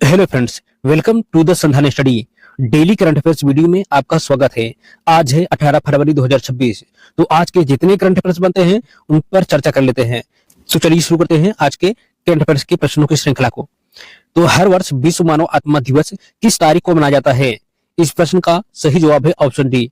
Hello friends, welcome to the Sandhan study. Daily current affairs video में आपका स्वागत है। आज है 18 फरवरी 2026। तो आज के जितने करंट अफेयर्स बनते हैं उन पर चर्चा कर लेते हैं। तो चलिए शुरू करते हैं आज के करंट अफेयर्स के प्रश्नों की श्रृंखला को। तो हर वर्ष विश्व मानव आत्मा दिवस किस तारीख को मनाया जाता है? इस प्रश्न का सही जवाब है ऑप्शन डी।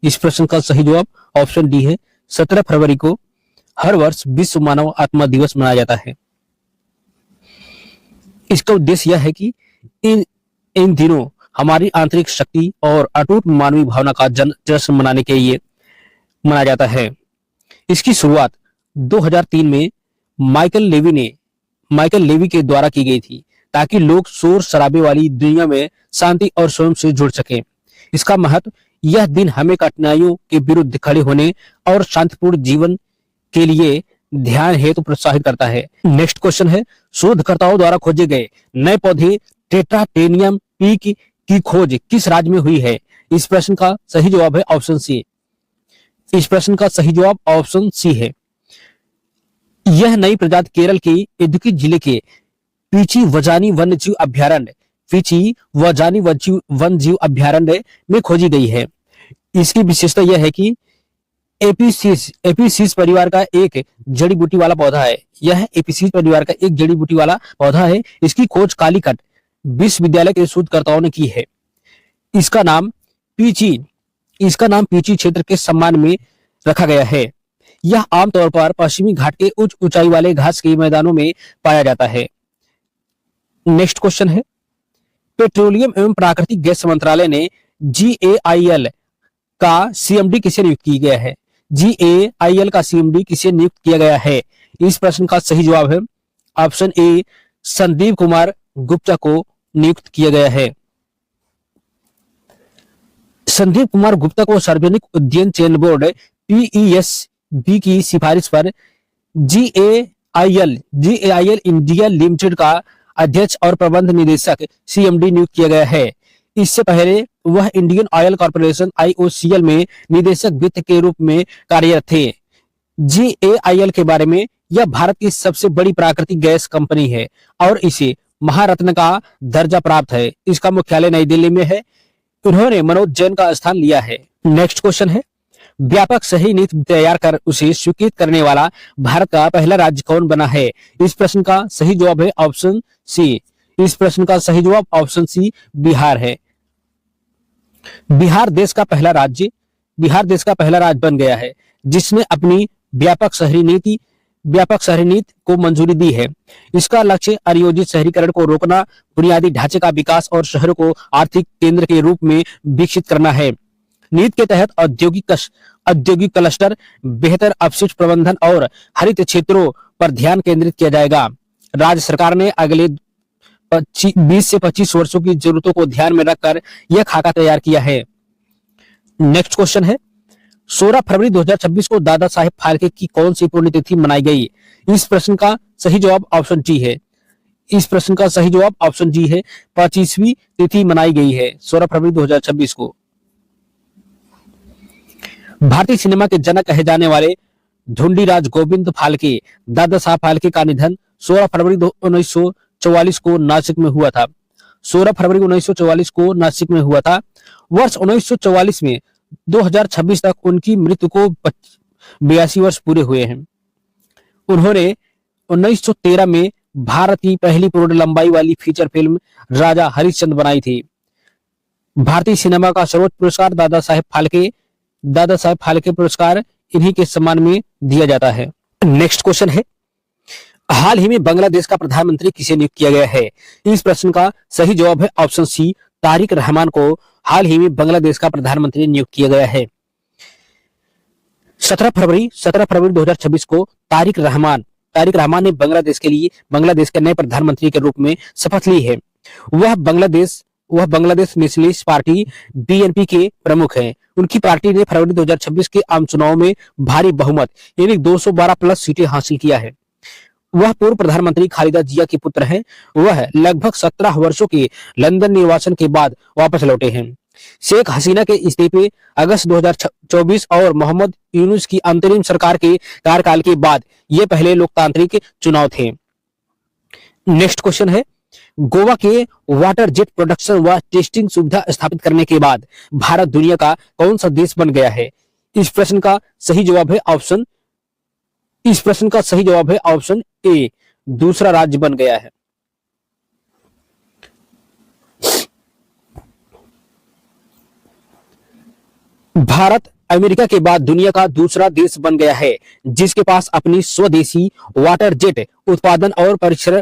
इस प्रश्न का सही जवाब ऑप्शन डी है। 17 फरवरी को हर वर्ष विश्व मानव आत्मा दिवस मनाया जाता है। इसका उद्देश्य यह है कि इन दिनों हमारी आंतरिक शक्ति और अटूट मानवीय भावना का जश्न मनाने के लिए मनाया जाता है। इसकी शुरुआत 2003 में माइकल लेवी के द्वारा की गई थी, ताकि लोग शोर शराबे वाली दुनिया में शांति और स्वयं से जुड़ सकें। इसका महत्व, यह दिन हमें कठिनाइयों के विरुद्ध खड़े होने और शांतिपूर्ण जीवन के लिए ध्यान हेतु प्रोत्साहित करता है। नेक्स्ट क्वेश्चन है, शोधकर्ताओं द्वारा खोजे गए नए पौधे टेट्राटेनियम पी की खोज किस राज्य में हुई है? इस प्रश्न का सही जवाब है ऑप्शन सी। इस प्रश्न का सही जवाब ऑप्शन सी है। यह नई प्रजाति केरल के इडुक्की जिले के पीची वजानी वन्यजीव अभ्यारण्य में खोजी गई है। इसकी विशेषता यह है कि एपीसीस परिवार का एक जड़ी बूटी वाला पौधा है। यह एपीसीस परिवार का एक जड़ी बूटी वाला पौधा है। इसकी खोज कालीकट विश्वविद्यालय के शोधकर्ताओं ने की है। इसका नाम पीची क्षेत्र के सम्मान में रखा गया है। यह आमतौर पर पश्चिमी घाट के उच्च ऊंचाई वाले घास के मैदानों में पाया जाता है। नेक्स्ट क्वेश्चन है, पेट्रोलियम एवं प्राकृतिक गैस मंत्रालय ने GAIL का सीएमडी किसे नियुक्त किया गया है? GAIL का सीएमडी किसे नियुक्त किया गया है? इस प्रश्न का सही जवाब है ऑप्शन ए, संदीप कुमार गुप्ता को नियुक्त किया गया है। संदीप कुमार गुप्ता को सार्वजनिक उद्यम चयन बोर्ड PESB की सिफारिश पर GAIL इंडिया लिमिटेड का अध्यक्ष और प्रबंध निदेशक CMD नियुक्त किया गया है। इससे पहले वह इंडियन ऑयल कॉर्पोरेशन IOCL में निदेशक वित्त के रूप में कार्यरत थे। GAIL के बारे में, यह भारत की सबसे बड़ी प्राकृतिक गैस कंपनी है और इसे महारत्न का दर्जा प्राप्त है। इसका मुख्यालय नई दिल्ली में है। उन्होंने मनोज जैन का स्थान लिया है। नेक्स्ट क्वेश्चन है, व्यापक सही नीति तैयार कर उसे स्वीकृत करने वाला भारत का पहला राज्य कौन बना है? इस प्रश्न का सही जवाब है ऑप्शन सी। इस प्रश्न का सही जवाब ऑप्शन सी बिहार है। बिहार देश का पहला राज्य बन गया है जिसने अपनी व्यापक शहरी नीति को मंजूरी दी है। इसका लक्ष्य आयोजित शहरीकरण को रोकना, बुनियादी ढांचे का विकास और शहरों को आर्थिक केंद्र के रूप में विकसित करना है। नीति के तहत औद्योगिक क्लस्टर, बेहतर अपशिष्ट प्रबंधन और हरित क्षेत्रों पर ध्यान केंद्रित किया जाएगा। राज्य सरकार ने अगले 20 से 25 वर्षों की जरूरतों को ध्यान में रखकर यह खाका तैयार किया है। नेक्स्ट क्वेश्चन है, 16 फरवरी 2026 को दादा साहेब फाल्के की कौन सी पुण्यतिथि मनाई गई? इस प्रश्न का सही जवाब ऑप्शन डी है। इस प्रश्न का सही जवाब ऑप्शन डी है। 25वीं तिथि मनाई गई है 16 फरवरी 2026 को। भारतीय सिनेमा के जनक कहे जाने वाले ढूंढीराज गोविंद फाल्के, दादा साहब फाल्के का निधन 16 फरवरी 1944 को नासिक में हुआ था। 16 फरवरी 1944 को नासिक में हुआ था। वर्ष 1944 में 2026 तक उनकी मृत्यु को 82 वर्ष पूरे हुए हैं। उन्होंने 1913 में भारत की पहली पूर्ण लंबाई वाली फीचर फिल्म राजा हरिश्चंद्र बनाई थी। भारतीय सिनेमा का सर्वोच्च पुरस्कार दादा साहेब फाल्के पुरस्कार इन्हीं के सम्मान में दिया जाता है। नेक्स्ट क्वेश्चन है, हाल ही में बांग्लादेश का प्रधानमंत्री किसे नियुक्त किया गया है? इस प्रश्न का सही जवाब है ऑप्शन सी, तारिक रहमान को हाल ही में बांग्लादेश का प्रधानमंत्री नियुक्त किया गया है। 17 फरवरी 2026 को तारिक रहमान ने बांग्लादेश के नए प्रधानमंत्री के रूप में शपथ ली है। वह बांग्लादेश नेशनलिस्ट पार्टी BNP के प्रमुख हैं। उनकी पार्टी ने फरवरी 2026 के आम चुनाव में भारी बहुमत यानी 212 प्लस सीटें हासिल किया है। वह पूर्व प्रधानमंत्री खालिदा जिया के पुत्र हैं। वह लगभग 17 वर्षों के लंदन निर्वासन के बाद वापस लौटे हैं। शेख हसीना के इस्तीफे अगस्त 2024 और मोहम्मद यूनुस की अंतरिम सरकार के कार्यकाल के बाद ये पहले लोकतांत्रिक चुनाव थे। नेक्स्ट क्वेश्चन है, गोवा के वाटर जेट प्रोडक्शन व टेस्टिंग सुविधा स्थापित करने के बाद भारत दुनिया का कौन सा देश बन गया है? इस प्रश्न का सही जवाब है ऑप्शन ए, दूसरा राज्य बन गया है। भारत अमेरिका के बाद दुनिया का दूसरा देश बन गया है जिसके पास अपनी स्वदेशी वाटर जेट उत्पादन और परीक्षण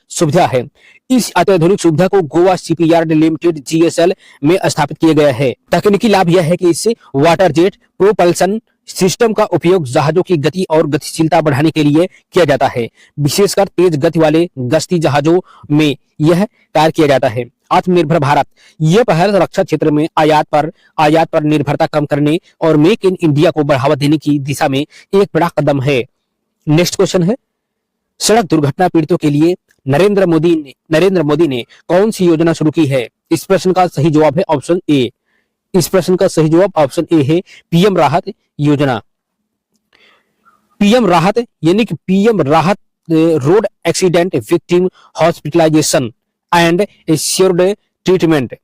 सुविधा है। इस अत्याधुनिक सुविधा को गोवा शिपयार्ड लिमिटेड GSL में स्थापित किया गया है। तकनीकी लाभ यह है कि इससे वाटर जेट प्रोपल्सन सिस्टम का उपयोग जहाजों की गति और गतिशीलता बढ़ाने के लिए किया जाता है। विशेषकर तेज गति वाले गश्ती जहाजों में यह कार्य किया जाता है। आत्मनिर्भर भारत, यह पहल रक्षा क्षेत्र में आयात पर निर्भरता कम करने और मेक इन इंडिया को बढ़ावा देने की दिशा में एक बड़ा कदम है। नेक्स्ट क्वेश्चन है, सड़क दुर्घटना पीड़ितों के लिए नरेंद्र मोदी ने कौन सी योजना शुरू की है? इस प्रश्न का सही जवाब है ऑप्शन ए। है पीएम राहत योजना। पीएम राहत यानी कि PM Rahat road accident victim hospitalization and assured treatment.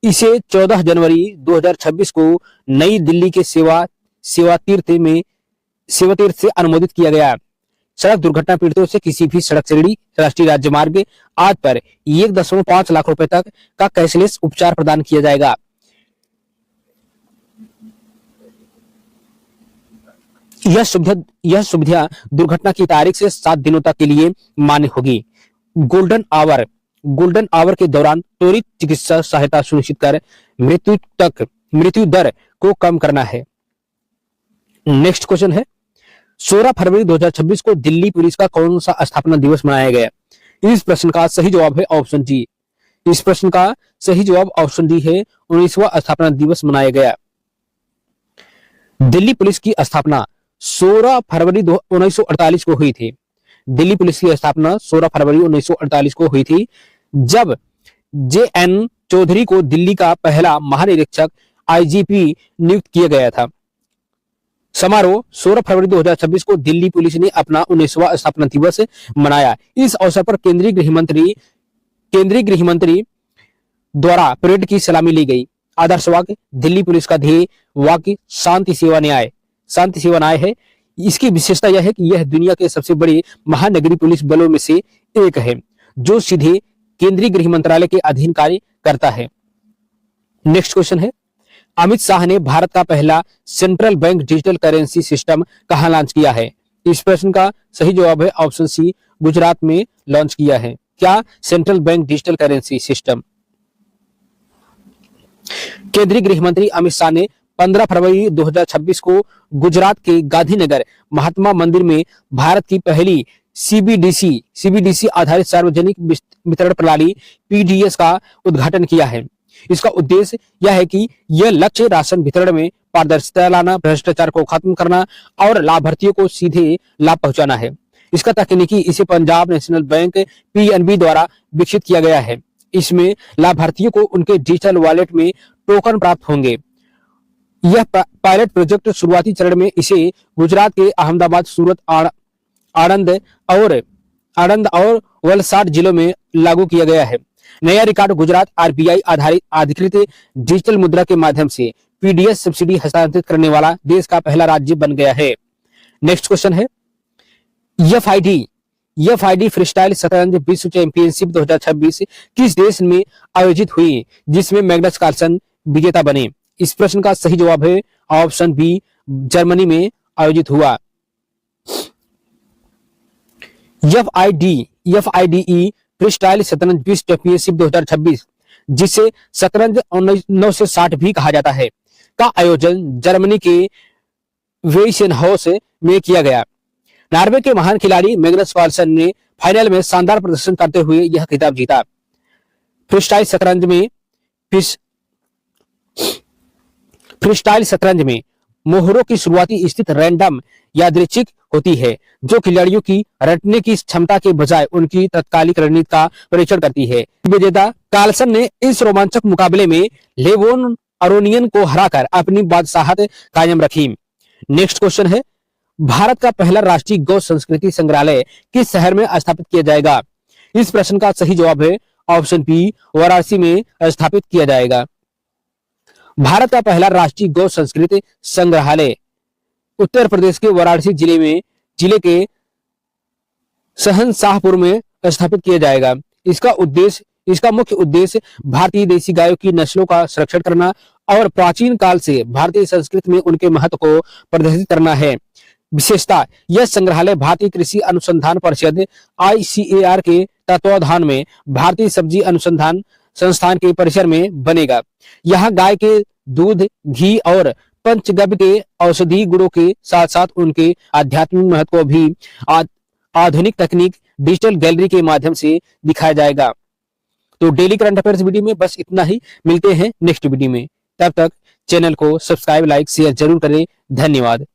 इसे 14 जनवरी 2026 को नई दिल्ली के सेवा तीर्थ से अनुमोदित किया गया। सड़क दुर्घटना पीड़ितों से किसी भी सड़क से जुड़ी राष्ट्रीय राजमार्ग आज पर 1.5 लाख रुपए तक का कैशलेस उपचार प्रदान किया जाएगा। यह सुविधा दुर्घटना की तारीख से 7 दिनों तक के लिए मान्य होगी। गोल्डन आवर के दौरान त्वरित चिकित्सा सहायता सुनिश्चित कर मृत्यु दर को कम करना है। नेक्स्ट क्वेश्चन है, 16 फरवरी 2026 को दिल्ली पुलिस का कौन सा स्थापना दिवस मनाया गया? इस प्रश्न का सही जवाब है ऑप्शन डी। है 19वां स्थापना दिवस मनाया गया। दिल्ली पुलिस की स्थापना 16 फरवरी 1948 को हुई थी। दिल्ली पुलिस की स्थापना 16 फरवरी 1948 को हुई थी, जब JN चौधरी को दिल्ली का पहला महानिरीक्षक IGP नियुक्त किया गया था। समारोह 16 फरवरी 2026 को दिल्ली पुलिस ने अपना 19वां स्थापना दिवस मनाया। इस अवसर पर केंद्रीय गृह मंत्री द्वारा परेड की सलामी ली गई। आदर्श वाक्य, दिल्ली पुलिस का ध्येय वाक्य शांति सेवा न्याय है। इसकी विशेषता यह है कि यह दुनिया के सबसे बड़े महानगरीय पुलिस बलों में से एक है जो सीधे केंद्रीय गृह मंत्रालय के अधीन कार्य करता है। नेक्स्ट क्वेश्चन है, अमित शाह ने भारत का पहला central bank digital currency system कहां लॉन्च किया है? इस प्रश्न का सही जवाब है ऑप्शन सी, गुजरात में लॉन्च किया है। क्या central bank digital currency system? केंद्रीय गृह मंत्री अमित शाह ने 15 फरवरी 2026 को गुजरात के गांधीनगर महात्मा मंदिर में भारत की पहली CBDC आधारित सार्वजनिक वितरण प्रणाली PDS का उद्घाटन किया है। इसका उद्देश्य यह है कि यह लक्ष्य राशन वितरण में पारदर्शिता लाना, भ्रष्टाचार को खत्म करना और लाभार्थियों को सीधे लाभ पहुंचाना है। इसका तकनीकी इसे पंजाब नेशनल बैंक PNB द्वारा विकसित किया गया है। इसमें लाभार्थियों को उनके डिजिटल वॉलेट में टोकन प्राप्त होंगे। यह पायलट प्रोजेक्ट शुरुआती चरण में इसे गुजरात के अहमदाबाद, सूरत, आणंद और वलसाड जिलों में लागू किया गया है। नया रिकॉर्ड, गुजरात RBI आधारित अधिकृत डिजिटल मुद्रा के माध्यम से PDS सब्सिडी हस्तांतरित करने वाला देश का पहला राज्य बन गया है। नेक्स्ट क्वेश्चन है, FID फ्रीस्टाइल शतरंज विश्व चैंपियनशिप 2026 किस देश में आयोजित हुई जिसमें मैग्नस कार्लसन विजेता बने? इस प्रश्न का सही जवाब है ऑप्शन बी, जर्मनी में आयोजित हुआ। FIDE फ्रीस्टाइल शतरंज विश्व चैंपियनशिप 2026, जिसे शतरंज 1960 भी कहा जाता है, का आयोजन जर्मनी के वेइसेनहाउस में किया गया। नॉर्वे के महान खिलाड़ी मैग्नस कार्लसन ने फाइनल में शानदार प्रदर्शन करते हुए यह खिताब जीता। फ्रीस्टाइल शतरंज में मोहरों की शुरुआती स्थिति रैंडम यादृच्छिक होती है, जो खिलाड़ियों की रटने की क्षमता के बजाय उनकी तत्कालिक रणनीति का परीक्षण करती है। विजेता कार्लसन ने इस रोमांचक मुकाबले में लेवोन अरोनियन को हराकर अपनी बादशाहत कायम रखी। नेक्स्ट क्वेश्चन है, भारत का पहला राष्ट्रीय गौ संस्कृति संग्रहालय किस शहर में स्थापित किया जाएगा? इस प्रश्न का सही जवाब है ऑप्शन बी, वाराणसी में स्थापित किया जाएगा। भारत का पहला राष्ट्रीय गौ संस्कृति संग्रहालय उत्तर प्रदेश के वाराणसी जिले के शहंशाहपुर में स्थापित किया जाएगा। इसका मुख्य उद्देश्य भारतीय देसी गायों की नस्लों का संरक्षण करना और प्राचीन काल से भारतीय संस्कृति में उनके महत्व को प्रदर्शित करना है। विशेषता, यह संग्रहालय भारतीय कृषि अनुसंधान परिषद ICAR के तत्वावधान में भारतीय सब्जी अनुसंधान संस्थान के परिसर में बनेगा। यहाँ गाय के दूध, घी और पंचगव्य के औषधीय गुणों के साथ साथ उनके आध्यात्मिक महत्व को भी आधुनिक तकनीक डिजिटल गैलरी के माध्यम से दिखाया जाएगा। तो डेली करंट अफेयर्स वीडियो में बस इतना ही। मिलते हैं नेक्स्ट वीडियो में। तब तक चैनल को सब्सक्राइब, लाइक, शेयर जरूर करें। धन्यवाद।